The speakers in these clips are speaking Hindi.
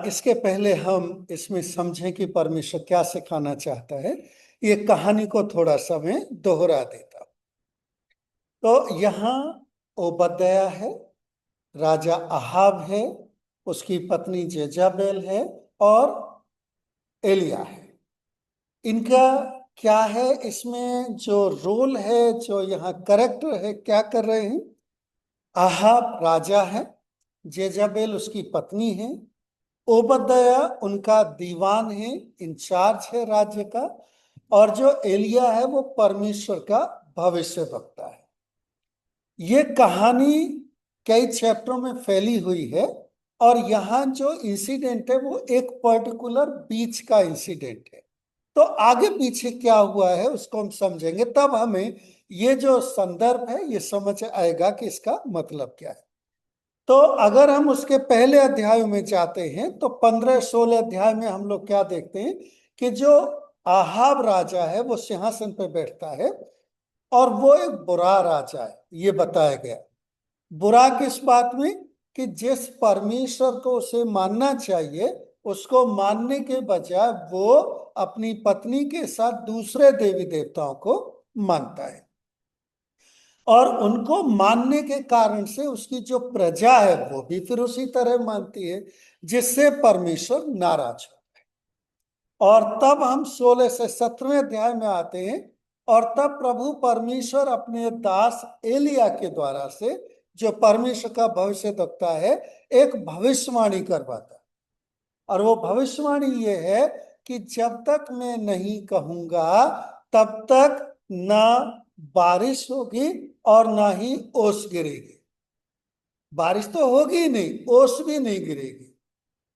इसके पहले हम इसमें समझें कि परमेश्वर क्या सिखाना चाहता है। ये कहानी को थोड़ा सा मैं दोहरा देता हूं। तो यहाँ ओबद्याह है, राजा अहाब है, उसकी पत्नी जेजाबेल है और एलिया है। इनका क्या है, इसमें जो रोल है, जो यहाँ करेक्टर है, क्या कर रहे हैं। अहाब राजा है, जेजाबेल उसकी पत्नी है, ओबद्याह उनका दीवान है, इंचार्ज है राज्य का, और जो एलिया है वो परमेश्वर का भविष्य वक्ता है। ये कहानी कई चैप्टरों में फैली हुई है और यहाँ जो इंसिडेंट है वो एक पर्टिकुलर बीच का इंसिडेंट है। तो आगे पीछे क्या हुआ है उसको हम समझेंगे, तब हमें ये जो संदर्भ है ये समझ आएगा कि इसका मतलब क्या है। तो अगर हम उसके पहले अध्याय में जाते हैं तो 15-16 अध्याय में हम लोग क्या देखते हैं कि जो आहाब राजा है वो सिंहासन पर बैठता है और वो एक बुरा राजा है, ये बताया गया। बुरा किस बात में, कि जिस परमेश्वर को उसे मानना चाहिए उसको मानने के बजाय वो अपनी पत्नी के साथ दूसरे देवी देवताओं को मानता है और उनको मानने के कारण से उसकी जो प्रजा है वो भी फिर उसी तरह मानती है, जिससे परमेश्वर नाराज हो। और तब हम 16 से 17वें अध्याय में आते हैं और तब प्रभु परमेश्वर अपने दास एलिया के द्वारा से, जो परमेश्वर का भविष्य वक्ता है, एक भविष्यवाणी करवाता है। और वो भविष्यवाणी ये है कि जब तक मैं नहीं कहूंगा तब तक ना बारिश होगी और ना ही ओस गिरेगी। बारिश तो होगी ही नहीं, ओस भी नहीं गिरेगी।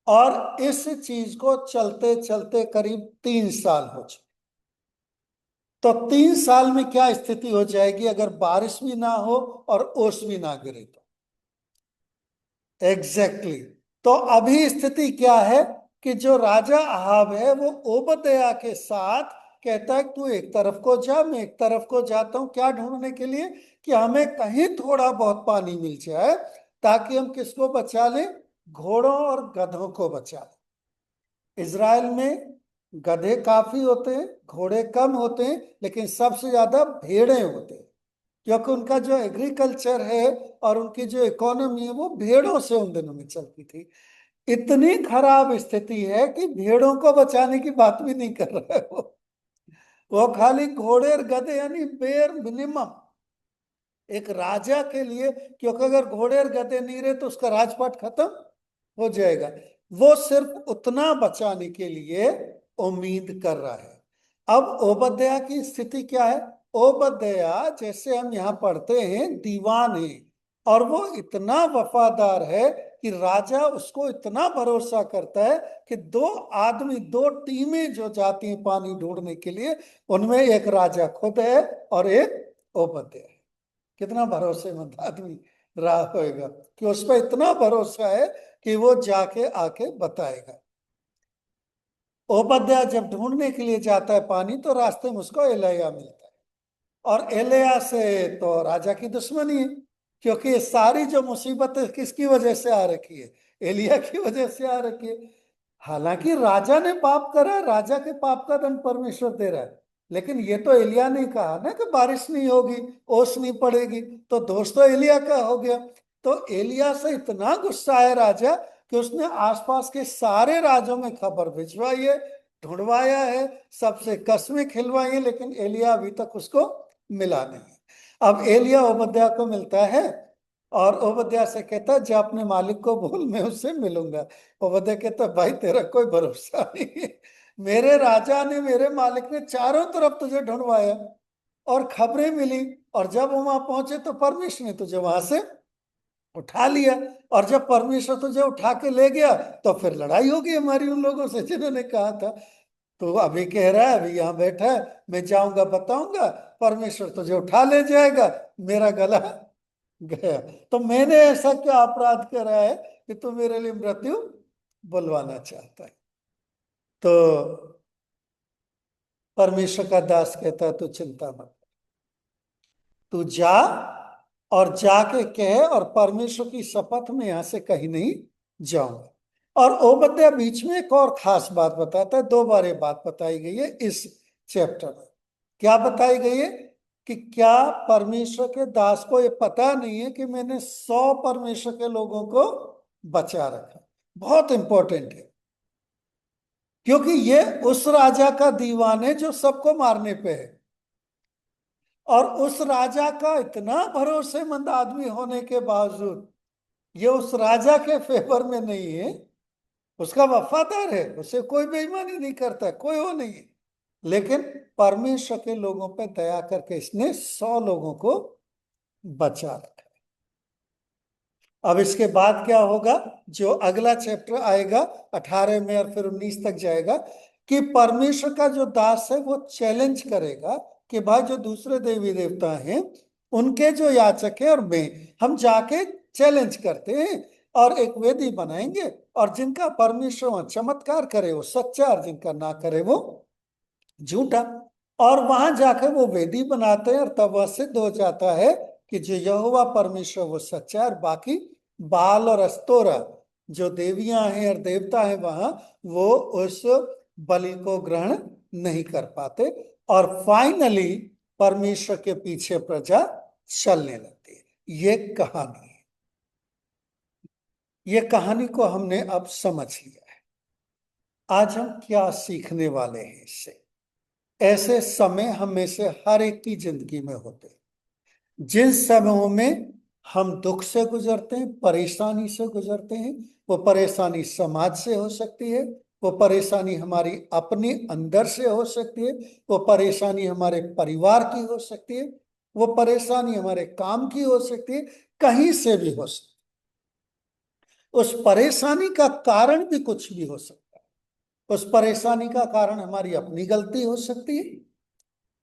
और इस चीज को चलते चलते करीब 3 साल हो चुके। तो 3 साल में क्या स्थिति हो जाएगी अगर बारिश भी ना हो और ओस भी ना गिरे तो। एग्जैक्टली तो अभी स्थिति क्या है कि जो राजा अहाब है वो ओबद्याह के साथ कहता है तू एक तरफ को जा, मैं एक तरफ को जाता हूं, क्या ढूंढने के लिए, कि हमें कहीं थोड़ा बहुत पानी मिल जाए ताकि हम किसको बचा लें, घोड़ों और गधों को बचा लें। इज़राइल में गधे काफी होते हैं, घोड़े कम होते हैं, लेकिन सबसे ज्यादा भेड़ें होते हैं, क्योंकि उनका जो एग्रीकल्चर है और उनकी जो इकोनॉमी है वो भेड़ों से उन दिनों में चलती थी। इतनी खराब स्थिति है कि भेड़ों को बचाने की बात भी नहीं कर रहा है वो खाली घोड़े और गधे, यानी बेयर मिनिमम एक राजा के लिए, क्योंकि अगर घोड़े और गधे नहीं रहे तो उसका राजपाट खत्म हो जाएगा। वो सिर्फ उतना बचाने के लिए उम्मीद कर रहा है। अब ओबद्याह की स्थिति क्या है। ओबद्याह, जैसे हम यहाँ पढ़ते हैं, दीवान है और वो इतना वफादार है कि राजा उसको इतना भरोसा करता है कि दो आदमी, दो टीमें जो जाती हैं पानी ढूंढने के लिए, उनमें एक राजा खुद है और एक ओबद्याह है। कितना भरोसेमंद आदमी रहा होगा कि उस पर इतना भरोसा है कि वो जाके आके बताएगा। ओबद्याह जब ढूंढने के लिए जाता है पानी तो रास्ते में उसको एलिय्याह मिलता है और एलिय्याह से तो राजा की दुश्मनी है, क्योंकि ये सारी जो मुसीबतें किसकी वजह से आ रखी है, एलिय्याह की वजह से आ रखी है। हालांकि राजा ने पाप करा है, राजा के पाप का दंड परमेश्वर दे रहा है, लेकिन ये तो एलिय्याह ने कहा ना कि बारिश नहीं होगी, ओस नहीं पड़ेगी, तो दोष तो एलिय्याह का हो गया। तो एलिय्याह से इतना गुस्सा है राजा कि उसने आसपास के सारे राज्यों में खबर भिजवाई है, ढूंढवाया है, सबसे कस्में खिलवाई है, लेकिन एलिय्याह अभी तक उसको मिला नहीं। अब एलिय्याह ओबद्याह को मिलता है और ओबद्याह से कहता है जा अपने मालिक को बोल मैं उससे मिलूंगा। ओबद्याह कहता भाई तेरा कोई भरोसा नहीं है, मेरे राजा ने, मेरे मालिक ने चारों तरफ तुझे ढूंढवाया और खबरें मिली, और जब वो वहां पहुंचे तो परमेश्वर ने तुझे वहां से उठा लिया, और जब परमेश्वर तुझे उठा के ले गया तो फिर लड़ाई होगी हमारी उन लोगों से जिन्होंने कहा था। तो अभी कह रहा है, अभी यहाँ बैठा है, मैं जाऊंगा बताऊंगा, परमेश्वर तुझे उठा ले जाएगा, मेरा गला गया। तो मैंने ऐसा क्या अपराध करा है कि तू मेरे लिए मृत्यु बुलवाना चाहता है। तो परमेश्वर का दास कहता है तू चिंता मत, तू जा और जाके कहे, और परमेश्वर की शपथ में यहां से कहीं नहीं जाऊंगा। और ओबद्या बीच में एक और खास बात बताता है, 2 बार ये बात बताई गई है इस चैप्टर में। क्या बताई गई है कि क्या परमेश्वर के दास को ये पता नहीं है कि मैंने 100 परमेश्वर के लोगों को बचा रखा। बहुत इंपॉर्टेंट है, क्योंकि ये उस राजा का दीवान है जो सबको मारने पे है, और उस राजा का इतना भरोसेमंद आदमी होने के बावजूद ये उस राजा के फेवर में नहीं है, उसका वफादार है, उसे कोई बेईमानी नहीं करता, कोई वो नहीं है, लेकिन परमेश्वर के लोगों पे दया करके इसने 100 लोगों को बचा रखा। अब इसके बाद क्या होगा, जो अगला चैप्टर आएगा 18 में और फिर 19 तक जाएगा, कि परमेश्वर का जो दास है वो चैलेंज करेगा कि भाई जो दूसरे देवी देवता हैं उनके जो याचक है और मैं, हम जाके चैलेंज करते हैं और एक वेदी बनाएंगे, और जिनका परमेश्वर वहां चमत्कार करे वो सच्चा, और जिनका ना करे वो झूठा। और वहां जाकर वो वेदी बनाते हैं, और तब वह सिद्ध हो जाता है कि जो यहोवा परमेश्वर वो सच्चा है, और बाकी बाल और अस्तोरा जो देवियां हैं और देवता हैं वहां, वो उस बलि को ग्रहण नहीं कर पाते, और फाइनली परमेश्वर के पीछे प्रजा चलने लगती है। ये कहानी है, ये कहानी को हमने अब समझ लिया है। आज हम क्या सीखने वाले हैं इससे? ऐसे समय हम में से हर एक की जिंदगी में होते हैं, जिन समयों में हम दुख से गुजरते हैं, परेशानी से गुजरते हैं। वो परेशानी समाज से हो सकती है, वो परेशानी हमारी अपने अंदर से हो सकती है, वो परेशानी हमारे परिवार की हो सकती है, वो परेशानी हमारे काम की हो सकती है, कहीं से भी हो सकती है। उस परेशानी का कारण भी कुछ भी हो सकता है। उस परेशानी का कारण हमारी अपनी गलती हो सकती है।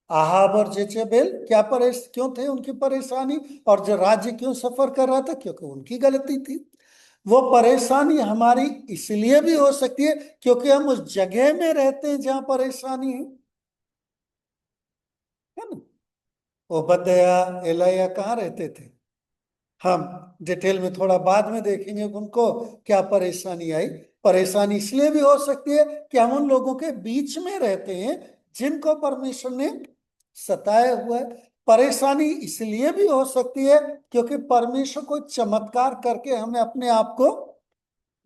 आहाब और जेजेबेल क्यों थे उनकी परेशानी, और जो राज्य क्यों सफर कर रहा था, क्योंकि उनकी गलती थी। वो परेशानी हमारी इसलिए भी हो सकती है क्योंकि हम उस जगह में रहते हैं जहां परेशानी है ना। ओबद्या एलिय्याह कहाँ रहते थे, हम डिटेल में थोड़ा बाद में देखेंगे उनको क्या परेशानी आई। परेशानी इसलिए भी हो सकती है कि हम उन लोगों के बीच में रहते हैं जिनको परमेश्वर ने सताया हुआ है। परेशानी इसलिए भी हो सकती है क्योंकि परमेश्वर कोई चमत्कार करके हमें अपने आप को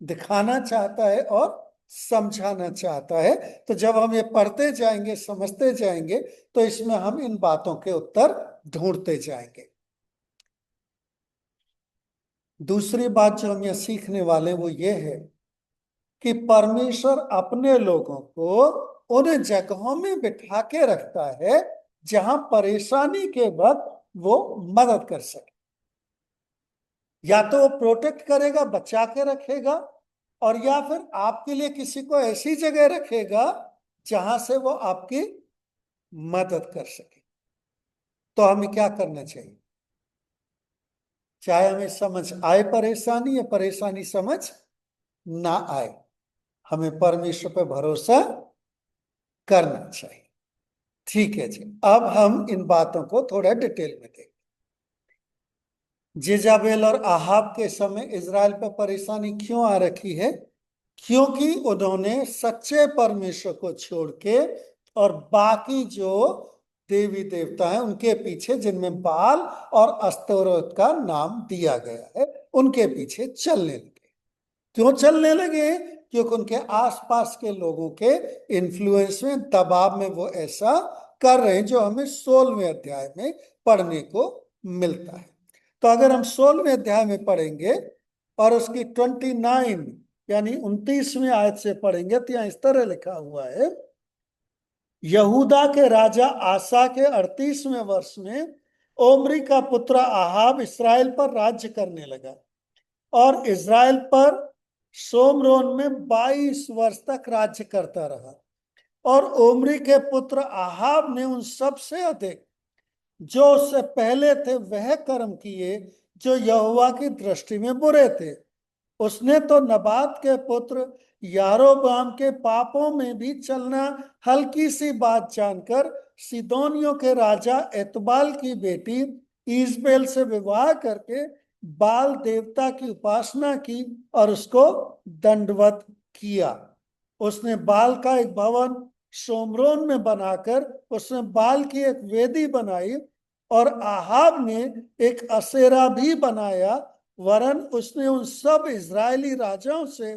दिखाना चाहता है और समझाना चाहता है। तो जब हम ये पढ़ते जाएंगे, समझते जाएंगे, तो इसमें हम इन बातों के उत्तर ढूंढते जाएंगे। दूसरी बात जो हम यह सीखने वाले वो ये है कि परमेश्वर अपने लोगों को उन जगहों में बिठा के रखता है जहां परेशानी के वक्त वो मदद कर सके। या तो वो प्रोटेक्ट करेगा, बचा के रखेगा, और या फिर आपके लिए किसी को ऐसी जगह रखेगा जहां से वो आपकी मदद कर सके। तो हमें क्या करना चाहिए? चाहे हमें समझ आए परेशानी या परेशानी समझ ना आए, हमें परमेश्वर पर भरोसा करना चाहिए। ठीक है जी, अब हम इन बातों को थोड़ा डिटेल में देखें। जेजाबेल और आहाब के समय इज़राइल पर परेशानी क्यों आ रखी है? क्योंकि उन्होंने सच्चे परमेश्वर को छोड़ के और बाकी जो देवी देवता हैं उनके पीछे, जिनमें बाल और अस्तोरत का नाम दिया गया है, उनके पीछे चलने लगे। क्यों चलने लगे? क्योंकि उनके आसपास के लोगों के इन्फ्लुएंस में, दबाव में वो ऐसा कर रहे हैं, जो हमें 16वें अध्याय में पढ़ने को मिलता है। तो अगर हम 16वें अध्याय में पढ़ेंगे और उसकी 29 यानी 29वीं आयत से पढ़ेंगे, तो यहाँ इस तरह लिखा हुआ है, यहूदा के राजा आसा के 38वें वर्ष में ओमरी का पुत्र आहाब इसराइल पर राज्य करने लगा, और इसराइल पर सोमरोन में 22 वर्ष तक राज्य करता रहा। और ओमरी के पुत्र आहाब ने उन सबसे अधिक जो उससे पहले थे वह कर्म किए जो यहोवा की दृष्टि में बुरे थे। उसने तो नबात के पुत्र यारोबाम के पापों में भी चलना हल्की सी बात जानकर सिदोनियों के राजा एतबाल की बेटी ईजबेल से विवाह करके बाल देवता की उपासना की और उसको दंडवत किया। उसने बाल का एक भवन शोमरोन में बनाकर उसने बाल की एक वेदी बनाई और आहाब ने एक असेरा भी बनाया। वरन उसने उन सब इजरायली राजाओं से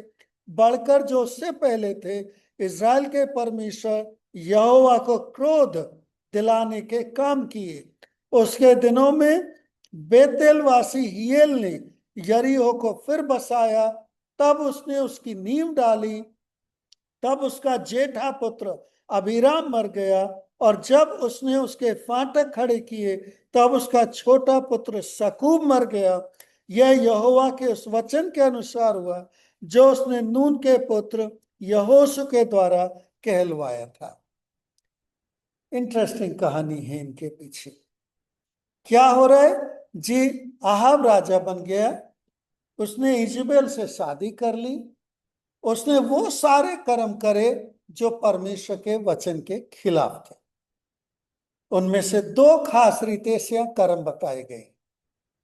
बढ़कर जो उससे पहले थे इजराइल के परमेश्वर यहोवा को क्रोध दिलाने के काम किए। उसके दिनों में बेतेलवासी हियेल ने यरीहो को फिर बसाया। तब उसने उसकी नींव डाली। तब उसका जेठा पुत्र अबीराम मर गया और जब उसने उसके फाटक खड़े किए तब उसका छोटा पुत्र सकूब मर गया। यह यहोवा के उस वचन के अनुसार हुआ जो उसने नून के पुत्र यहोशू के द्वारा कहलवाया था। इंटरेस्टिंग कहानी है इनके पीछे। क्या हो रहा है जी? आहाब राजा बन गया, उसने इजबेल से शादी कर ली, उसने वो सारे कर्म करे जो परमेश्वर के वचन के खिलाफ थे। उनमें से दो खास रीते से कर्म बताए गए।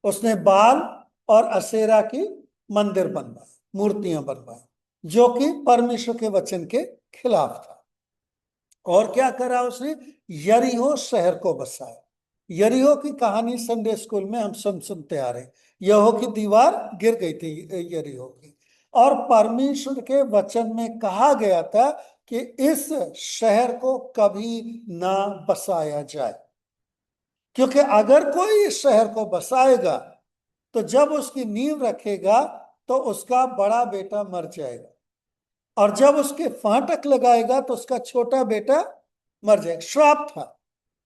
उसने बाल और असेरा की मंदिर बनवाए, मूर्तियां बनवाई, जो कि परमेश्वर के वचन के खिलाफ था। और क्या करा उसने? यरीहो शहर को बसाया। यरीहो की कहानी संडे स्कूल में हम सुनते आ रहे। यरीहो की दीवार गिर गई थी यरीहो की, और परमेश्वर के वचन में कहा गया था कि इस शहर को कभी ना बसाया जाए, क्योंकि अगर कोई इस शहर को बसाएगा तो जब उसकी नींव रखेगा तो उसका बड़ा बेटा मर जाएगा, और जब उसके फाटक लगाएगा तो उसका छोटा बेटा मर जाएगा। श्राप था।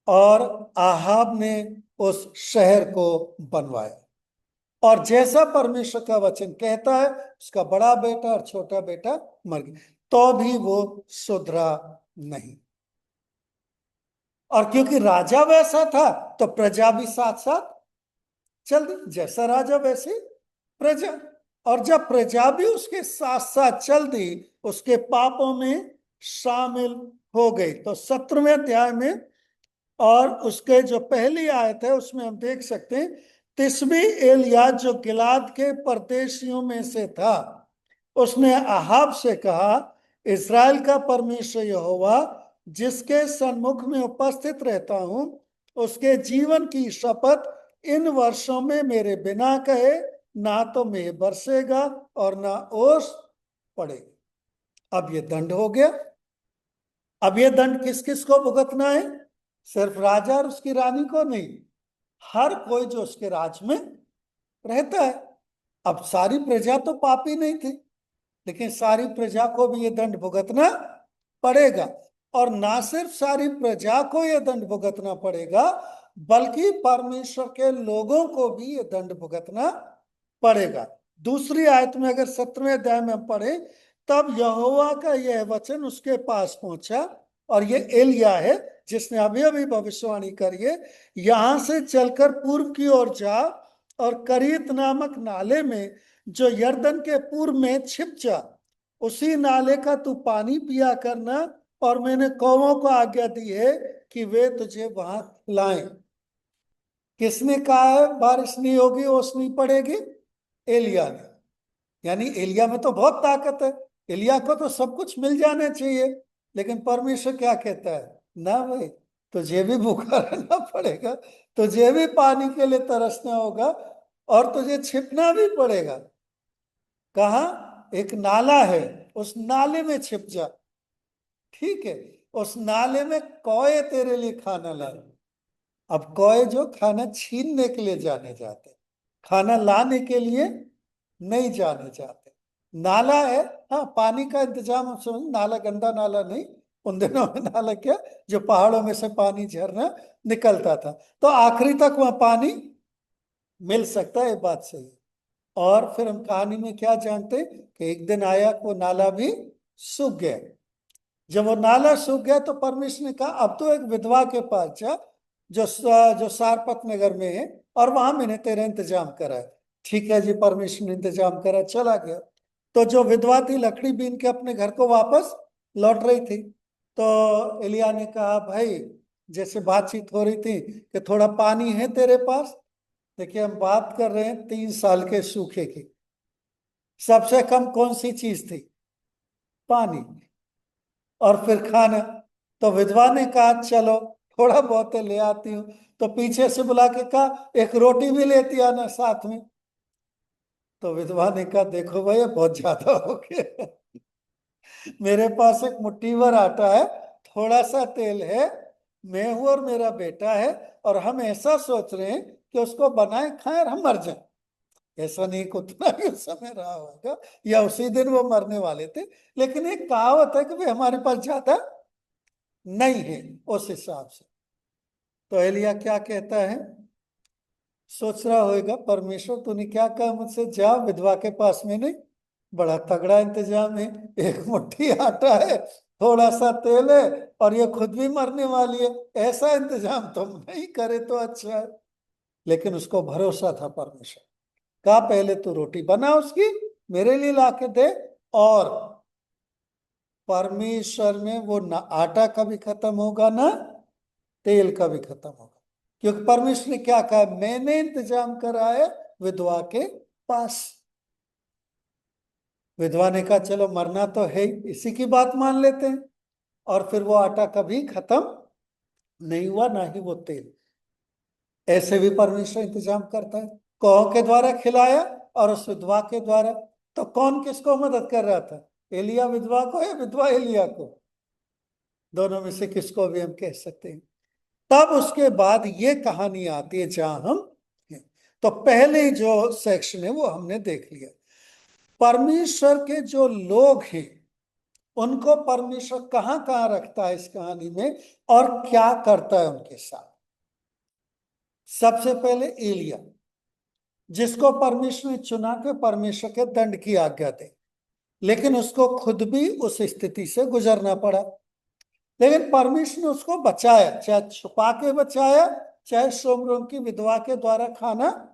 और आहाब ने उस शहर को बनवाया, और जैसा परमेश्वर का वचन कहता है उसका बड़ा बेटा और छोटा बेटा मर गया, तो भी वो सुधरा नहीं। और क्योंकि राजा वैसा था तो प्रजा भी साथ साथ चल दी। जैसा राजा वैसे प्रजा, और जब प्रजा भी उसके साथ साथ चल दी, उसके पापों में शामिल हो गई। तो 17वें अध्याय में और उसके जो पहली आयत है उसमें हम देख सकते हैं, तिस्बी एलिया जो गिलाद के परदेशियों में से था, उसने आहाब से कहा, इस्राएल का परमेश्वर यहोवा जिसके सन्मुख में उपस्थित रहता हूं, उसके जीवन की शपथ, इन वर्षों में मेरे बिना कहे ना तो मेघ बरसेगा और ना ओस पड़ेगी। अब ये दंड हो गया। अब ये दंड किस किस को भुगतना है? सिर्फ राजा और उसकी रानी को नहीं, हर कोई जो उसके राज में रहता है। अब सारी प्रजा तो पापी नहीं थी, लेकिन सारी प्रजा को भी ये दंड भुगतना पड़ेगा। और ना सिर्फ सारी प्रजा को ये दंड भुगतना पड़ेगा, बल्कि परमेश्वर के लोगों को भी ये दंड भुगतना पड़ेगा। दूसरी आयत में अगर 17वें अध्याय में हम पढ़े, तब यहोवा का यह वचन उसके पास पहुंचा, और ये एलिया है जिसने अभी अभी भविष्यवाणी करी है, यहां से चलकर पूर्व की ओर जा और करीत नामक नाले में जो यर्दन के पूर्व में छिप जा, उसी नाले का तू पानी पिया करना, और मैंने कौवों को आज्ञा दी है कि वे तुझे वहां खिलाएं। किसने कहा है बारिश नहीं होगी, ओस नहीं पड़ेगी? एलिया ने। यानी एलिया में तो बहुत ताकत है, एलिया को तो सब कुछ मिल जाना चाहिए, लेकिन परमेश्वर क्या कहता है? ना भाई, तुझे भी भूखा रहना पड़ेगा, तुझे भी पानी के लिए तरसना होगा, और तुझे छिपना भी पड़ेगा। कहा? एक नाला है, उस नाले में छिप जा। ठीक है, उस नाले में कौए तेरे लिए खाना लाए। अब कौए जो खाना छीनने के लिए जाने जाते, खाना लाने के लिए नहीं जाने जाते। नाला है, हाँ, पानी का इंतजाम हम समझ, नाला गंदा नाला नहीं, उन दिनों में नाला क्या, जो पहाड़ों में से पानी झरना निकलता था, तो आखिरी तक वहां पानी मिल सकता है, ये बात सही है। और फिर हम कहानी में क्या जानते कि एक दिन आया वो नाला भी सूख गया। जब वो नाला सूख गया तो परमेश्वर ने कहा, अब तो एक विधवा के पास जा जो जो सारपत नगर में है, और वहां मैंने तेरा इंतजाम करा है। ठीक है जी, परमेश्वर ने इंतजाम करा, चला गया। तो जो विधवा थी लकड़ी बीन के अपने घर को वापस लौट रही थी, तो एलिया ने कहा, भाई, जैसे बातचीत हो रही थी कि थोड़ा पानी है तेरे पास? देखिए, हम बात कर रहे हैं 3 साल के सूखे की। सबसे कम कौन सी चीज थी? पानी। और फिर खाना। तो विधवा ने कहा चलो थोड़ा बहुत ले आती हूँ। तो पीछे से बुला के कहा एक रोटी भी लेती आना साथ में। तो विधवा ने कहा देखो भैया बहुत ज्यादा हो गया। मेरे पास एक मुट्ठी भर आटा है, थोड़ा सा तेल है, मैं हूं और मेरा बेटा है, और हम ऐसा सोच रहे हैं कि उसको बनाए खाएं और हम मर जाएं। ऐसा नहीं कि उतना ही उस समय रहा होगा, या उसी दिन वो मरने वाले थे, लेकिन एक कहावत है कि भाई हमारे पास ज्यादा नहीं है उस हिसाब से। तो एलिया क्या कहता है? सोच रहा होगा परमेश्वर तूने क्या कहा मुझसे, जा विधवा के पास में नहीं, बड़ा तगड़ा इंतजाम है, एक मुट्ठी आटा है, थोड़ा सा तेल है, और ये खुद भी मरने वाली है, ऐसा इंतजाम तुम नहीं करे तो अच्छा है। लेकिन उसको भरोसा था परमेश्वर। कहा पहले तू रोटी बना उसकी, मेरे लिए ला के दे, और परमेश्वर में वो ना आटा कभी खत्म होगा ना तेल कभी खत्म होगा, क्योंकि परमेश्वर ने क्या कहा, मैंने इंतजाम करा है विधवा के पास। विधवा ने कहा चलो मरना तो है ही, इसी की बात मान लेते हैं। और फिर वो आटा कभी खत्म नहीं हुआ, ना ही वो तेल। ऐसे भी परमेश्वर इंतजाम करता है। कौ के द्वारा खिलाया और उस विधवा के द्वारा। तो कौन किसको मदद कर रहा था? एलिया विधवा को या विधवा एलिया को? दोनों में से किसको भी हम कह सकते हैं। तब उसके बाद ये कहानी आती है जहां हम हैं। तो पहले जो सेक्शन है वो हमने देख लिया। परमेश्वर के जो लोग हैं उनको परमेश्वर कहां कहां रखता है इस कहानी में, और क्या करता है उनके साथ। सबसे पहले एलिया, जिसको परमेश्वर ने चुना के परमेश्वर के दंड की आज्ञा दे, लेकिन उसको खुद भी उस स्थिति से गुजरना पड़ा। लेकिन परमेश्वर ने उसको बचाया, चाहे छुपा के बचाया, चाहे सोमरोन की विधवा के द्वारा खाना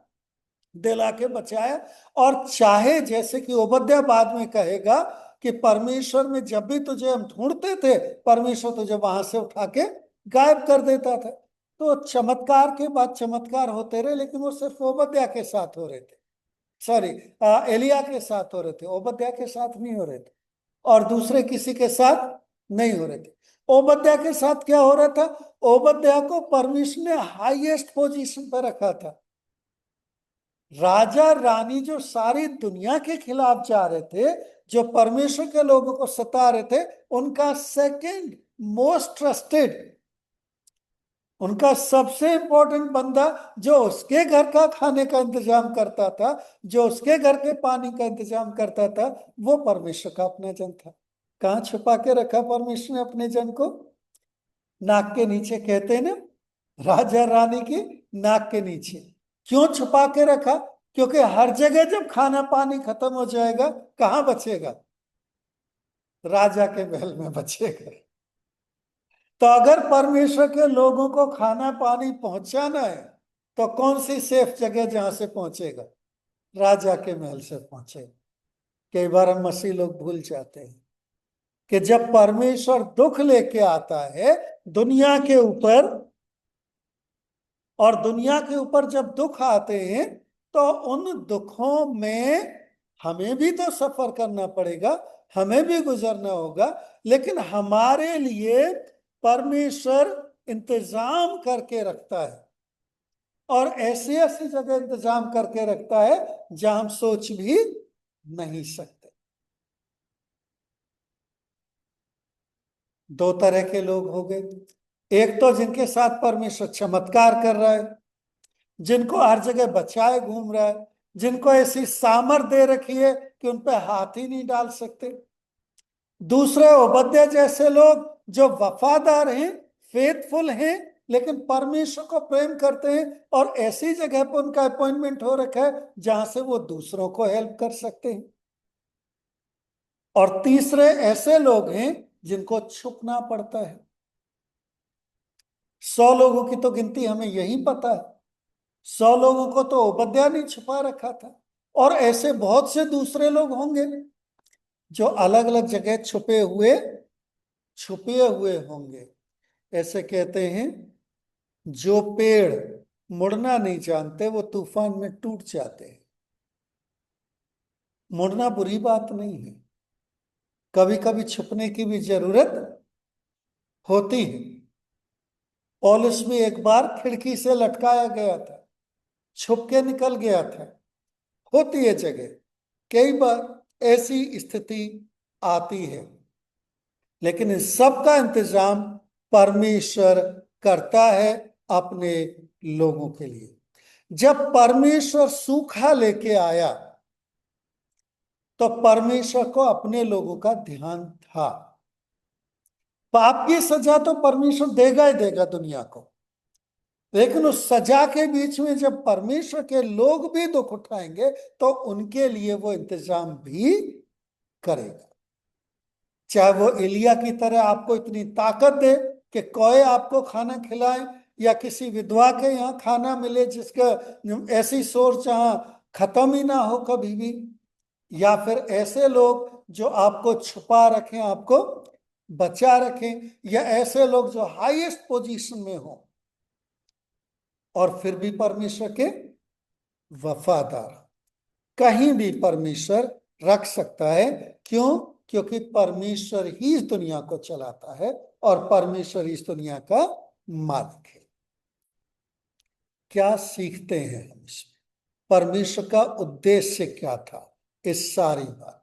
दिला के बचाया, और चाहे जैसे कि ओबद्या बाद में कहेगा कि परमेश्वर में जब भी तुझे हम ढूंढते थे, परमेश्वर तुझे वहां से उठा के गायब कर देता था। तो चमत्कार के बाद चमत्कार होते रहे, लेकिन वो सिर्फ ओबद्या के साथ हो रहे थे। सॉरी, एलिया के साथ हो रहे थे, ओबद्या के साथ नहीं हो रहे थे, और दूसरे किसी के साथ नहीं हो रहे थे। ओबद्या के साथ क्या हो रहा था? ओबद्या को परमेश्वर ने हाईएस्ट पोजीशन पर रखा था। राजा रानी जो सारी दुनिया के खिलाफ जा रहे थे, जो परमेश्वर के लोगों को सता रहे थे, उनका सेकंड मोस्ट ट्रस्टेड, उनका सबसे इंपॉर्टेंट बंदा, जो उसके घर का खाने का इंतजाम करता था, जो उसके घर के पानी का इंतजाम करता था, वो परमेश्वर का अपना जन था। कहां छुपा के रखा परमेश्वर ने अपने जन को? नाक के नीचे, कहते हैं ना, राजा रानी की नाक के नीचे। क्यों छुपा के रखा? क्योंकि हर जगह जब खाना पानी खत्म हो जाएगा, कहां बचेगा? राजा के महल में बचेगा। तो अगर परमेश्वर के लोगों को खाना पानी पहुंचाना है, तो कौन सी सेफ जगह जहां से पहुंचेगा? राजा के महल से पहुंचेगा। कई बार हम मसीह लोग भूल जाते हैं कि जब परमेश्वर दुख लेके आता है दुनिया के ऊपर, और दुनिया के ऊपर जब दुख आते हैं, तो उन दुखों में हमें भी तो सफर करना पड़ेगा, हमें भी गुजरना होगा, लेकिन हमारे लिए परमेश्वर इंतजाम करके रखता है, और ऐसी ऐसी जगह इंतजाम करके रखता है जहां हम सोच भी नहीं सकते। दो तरह के लोग हो गए। एक तो जिनके साथ परमेश्वर चमत्कार कर रहा है, जिनको हर जगह बचाए घूम रहा है, जिनको ऐसी सामर्थ दे रखी है कि उन पे हाथ ही नहीं डाल सकते। दूसरे ओबद्या जैसे लोग जो वफादार हैं, फेथफुल हैं, लेकिन परमेश्वर को प्रेम करते हैं, और ऐसी जगह पर उनका अपॉइंटमेंट हो रखा है जहां से वो दूसरों को हेल्प कर सकते हैं। और तीसरे ऐसे लोग हैं जिनको छुपना पड़ता है। 100 लोगों की तो गिनती हमें यही पता है। 100 लोगों को तो ओबद्या ने छुपा रखा था, और ऐसे बहुत से दूसरे लोग होंगे जो अलग अलग जगह छुपे हुए होंगे। ऐसे कहते हैं, जो पेड़ मुड़ना नहीं जानते, वो तूफान में टूट जाते हैं। मुड़ना बुरी बात नहीं है, कभी कभी छुपने की भी जरूरत होती है। पौलुस भी एक बार खिड़की से लटकाया गया था, छुप के निकल गया था। होती है जगह, कई बार ऐसी स्थिति आती है, लेकिन इस सब का इंतजाम परमेश्वर करता है अपने लोगों के लिए। जब परमेश्वर सूखा लेके आया तो परमेश्वर को अपने लोगों का ध्यान था। पाप की सजा तो परमेश्वर देगा ही देगा दुनिया को, लेकिन उस सजा के बीच में जब परमेश्वर के लोग भी दुख उठाएंगे तो उनके लिए वो इंतजाम भी करेगा। चाहे वो एलिया की तरह आपको इतनी ताकत दे कि कोई आपको खाना खिलाए, या किसी विधवा के यहाँ खाना मिले जिसका ऐसी सोच जहां खत्म ही ना हो कभी भी, या फिर ऐसे लोग जो आपको छुपा रखें, आपको बचा रखें, या ऐसे लोग जो हाईएस्ट पोजीशन में हो और फिर भी परमेश्वर के वफादार, कहीं भी परमेश्वर रख सकता है। क्यों? क्योंकि परमेश्वर ही इस दुनिया को चलाता है और परमेश्वर इस दुनिया का मालिक है। क्या सीखते हैं हम इसमें? परमेश्वर का उद्देश्य क्या था इस सारी बात?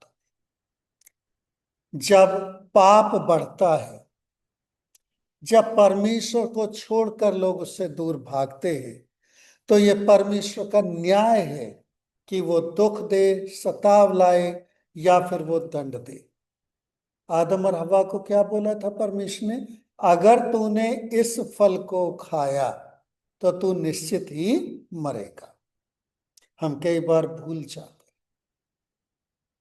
जब पाप बढ़ता है, जब परमेश्वर को छोड़कर लोग उससे दूर भागते हैं, तो ये परमेश्वर का न्याय है कि वो दुख दे, सताव लाए, या फिर वो दंड दे। आदम और हवा को क्या बोला था परमेश्वर ने? अगर तूने इस फल को खाया तो तू निश्चित ही मरेगा। हम कई बार भूल जाते,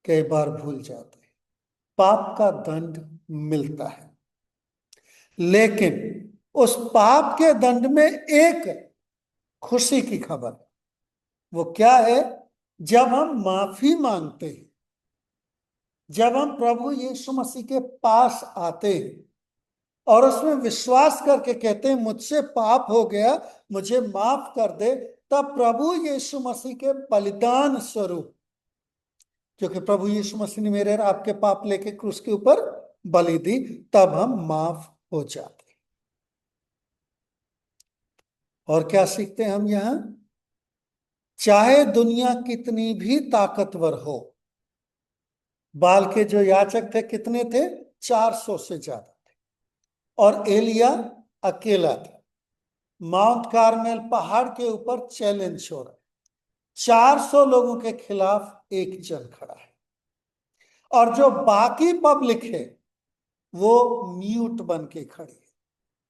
कई बार भूल जाते। पाप का दंड मिलता है, लेकिन उस पाप के दंड में एक खुशी की खबर, वो क्या है? जब हम माफी मांगते हैं, जब हम प्रभु यीशु मसीह के पास आते हैं और उसमें विश्वास करके कहते हैं मुझसे पाप हो गया, मुझे माफ कर दे, तब प्रभु यीशु मसीह के बलिदान स्वरूप, क्योंकि प्रभु यीशु मसीह ने मेरे और आपके पाप लेके क्रूस के ऊपर बलि दी, तब हम माफ हो जाते। और क्या सीखते हैं हम यहां? चाहे दुनिया कितनी भी ताकतवर हो, बाल के जो याचक थे कितने थे? 400 से ज्यादा थे, और एलिया अकेला था। माउंट कार्मेल पहाड़ के ऊपर चैलेंज हो रहा है, 400 लोगों के खिलाफ एक जन खड़ा है, और जो बाकी पब्लिक है वो म्यूट बन के खड़ी है।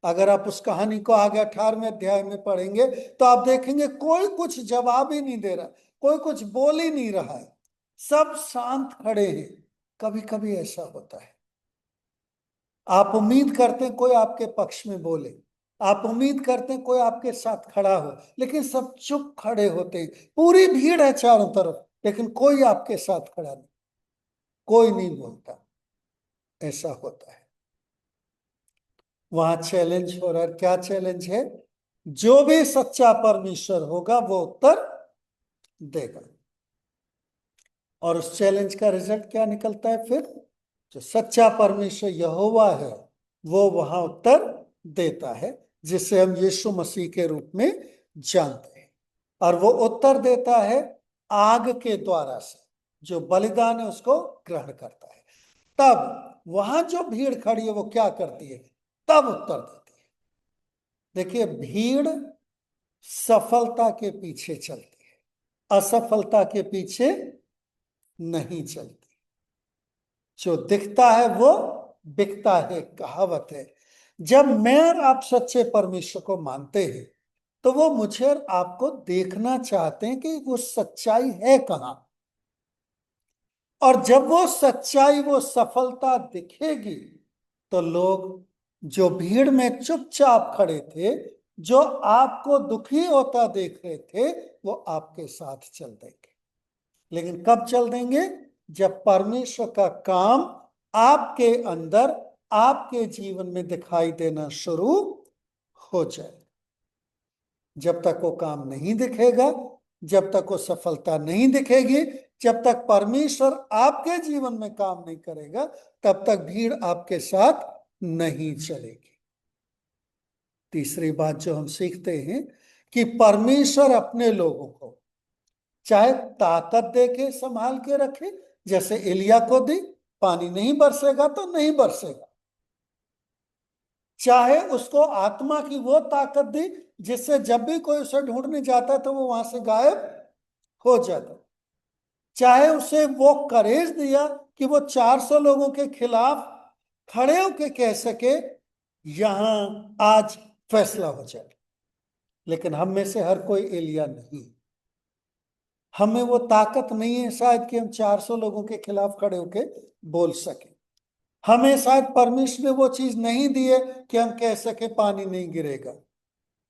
अगर आप उस कहानी को आगे 18वें अध्याय में पढ़ेंगे तो आप देखेंगे कोई कुछ जवाब ही नहीं दे रहा, कोई कुछ बोल ही नहीं रहा है, सब शांत खड़े हैं। कभी कभी ऐसा होता है, आप उम्मीद करते हैं कोई आपके पक्ष में बोले, आप उम्मीद करते हैं कोई आपके साथ खड़ा हो, लेकिन सब चुप खड़े होते हैं। पूरी भीड़ है चारों तरफ, लेकिन कोई आपके साथ खड़ा नहीं, कोई नहीं बोलता। ऐसा होता है। वहां चैलेंज हो रहा है। क्या चैलेंज है? जो भी सच्चा परमेश्वर होगा वो उत्तर देगा। और उस चैलेंज का रिजल्ट क्या निकलता है फिर? जो सच्चा परमेश्वर यहोवा है वो वहां उत्तर देता है, जिसे हम यीशु मसीह के रूप में जानते हैं। और वो उत्तर देता है आग के द्वारा से, जो बलिदान है उसको ग्रहण करता है। तब वहां जो भीड़ खड़ी है वो क्या करती है? तब उत्तर देती है। देखिए, भीड़ सफलता के पीछे चलती है, असफलता के पीछे नहीं चलती। जो दिखता है वो बिकता है, कहावत है। जब मैं और आप सच्चे परमेश्वर को मानते हैं तो वो मुझे और आपको देखना चाहते हैं कि वो सच्चाई है कहां। और जब वो सच्चाई, वो सफलता दिखेगी तो लोग जो भीड़ में चुपचाप खड़े थे, जो आपको दुखी होता देख रहे थे, वो आपके साथ चल देंगे। लेकिन कब चल देंगे? जब परमेश्वर का काम आपके अंदर, आपके जीवन में दिखाई देना शुरू हो जाए। जब तक वो काम नहीं दिखेगा, जब तक वो सफलता नहीं दिखेगी, जब तक परमेश्वर आपके जीवन में काम नहीं करेगा, तब तक भीड़ आपके साथ नहीं चलेगी। तीसरी बात जो हम सीखते हैं कि परमेश्वर अपने लोगों को चाहे ताकत दे के संभाल के रखे, जैसे एलिया को दी, पानी नहीं बरसेगा तो नहीं बरसेगा, चाहे उसको आत्मा की वो ताकत दी जिससे जब भी कोई उसे ढूंढने जाता तो वो वहां से गायब हो जाता, चाहे उसे वो करेज दिया कि वो 400 लोगों के खिलाफ खड़े होके कह सके यहां आज फैसला हो जाए। लेकिन हम में से हर कोई एलिया नहीं, हमें वो ताकत नहीं है शायद कि हम 400 लोगों के खिलाफ खड़े होके बोल सके। हमें शायद परमेश्वर ने वो चीज नहीं दी है कि हम कह सके पानी नहीं गिरेगा,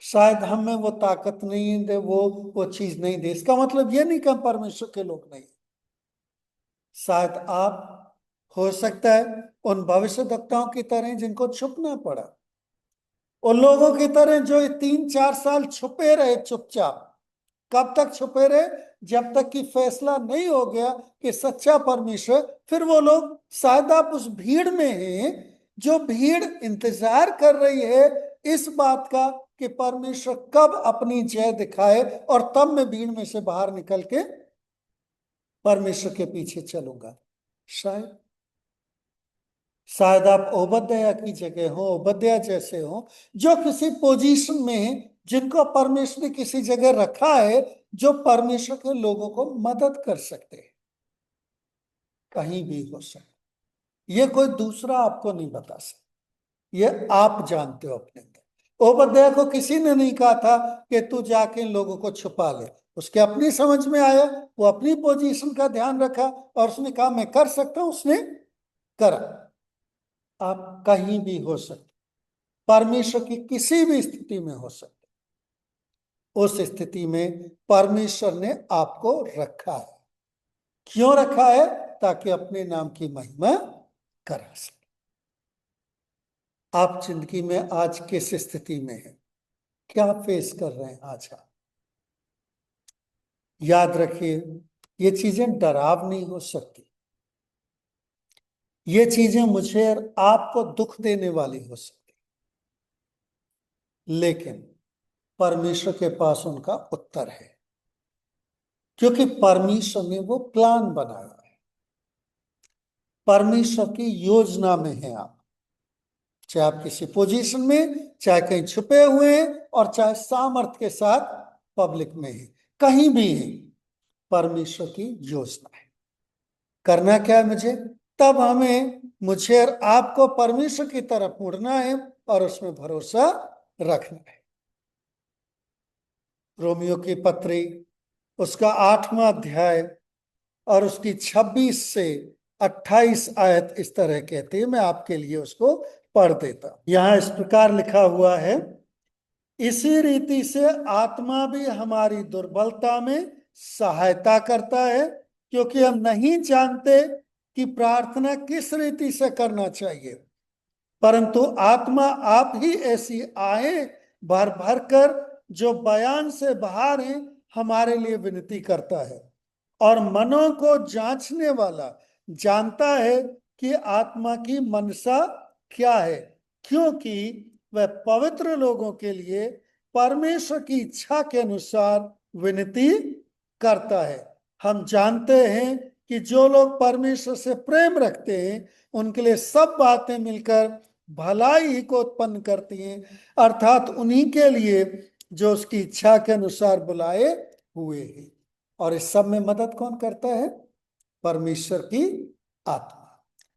शायद हमें वो ताकत नहीं दे, वो चीज नहीं दे। इसका मतलब ये नहीं कि हम परमेश्वर के लोग नहीं। शायद आप, हो सकता है, उन भविष्यवक्ताओं की तरह जिनको छुपना पड़ा, उन लोगों की तरह जो 3-4 साल छुपे रहे चुपचाप। कब तक छुपे रहे? जब तक कि फैसला नहीं हो गया कि सच्चा परमेश्वर। फिर वो लोग, शायद आप उस भीड़ में हैं जो भीड़ इंतजार कर रही है इस बात का कि परमेश्वर कब अपनी जय दिखाए, और तब मैं भीड़ में से बाहर निकल के परमेश्वर के पीछे चलूंगा। शायद शायद आप ओबद्याह की जगह हो, ओबद्याह जैसे हो, जो किसी पोजीशन में है, जिनको परमेश्वर ने किसी जगह रखा है, जो परमेश्वर के लोगों को मदद कर सकते हैं। कहीं भी हो सकता, ये कोई दूसरा आपको नहीं बता सकता, ये आप जानते हो अपने अंदर। ओबद्याह को किसी ने नहीं कहा था कि तू जाके इन लोगों को छुपा ले, उसके अपनी समझ में आया, वो अपनी पोजीशन का ध्यान रखा और उसने कहा मैं कर सकता हूं, उसने करा। आप कहीं भी हो सकते, परमेश्वर की किसी भी स्थिति में हो सकते, उस स्थिति में परमेश्वर ने आपको रखा है। क्यों रखा है? ताकि अपने नाम की महिमा करा सके। आप जिंदगी में आज किस स्थिति में हैं, क्या फेस कर रहे हैं आज आप? याद रखिए, ये चीजें डरावनी हो सकती, ये चीजें मुझे और आपको दुख देने वाली हो सकती, लेकिन परमेश्वर के पास उनका उत्तर है, क्योंकि परमेश्वर ने वो प्लान बनाया है। परमेश्वर की योजना में है आप, चाहे आप किसी पोजीशन में, चाहे कहीं छुपे हुए हैं, और चाहे सामर्थ्य के साथ पब्लिक में है, कहीं भी है, परमेश्वर की योजना है। करना क्या है मुझे? तब हमें, मुझे और आपको परमेश्वर की तरफ मुड़ना है और उसमें भरोसा रखना है। रोमियो की पत्री, उसका 8वां अध्याय और उसकी 26 से 28 आयत इस तरह कहती है। मैं आपके लिए उसको पढ़ देता हूं। यहां इस प्रकार लिखा हुआ है, इसी रीति से आत्मा भी हमारी दुर्बलता में सहायता करता है, क्योंकि हम नहीं जानते कि प्रार्थना किस रीति से करना चाहिए, परंतु आत्मा आप ही ऐसी आहे भर भर कर जो बयान से बाहर है हमारे लिए विनती करता है। और मनों को जांचने वाला जानता है कि आत्मा की मनसा क्या है, क्योंकि वह पवित्र लोगों के लिए परमेश्वर की इच्छा के अनुसार विनती करता है। हम जानते हैं कि जो लोग परमेश्वर से प्रेम रखते हैं उनके लिए सब बातें मिलकर भलाई ही को उत्पन्न करती हैं, अर्थात उन्हीं के लिए जो उसकी इच्छा के अनुसार बुलाए हुए हैं। और इस सब में मदद कौन करता है? परमेश्वर की आत्मा।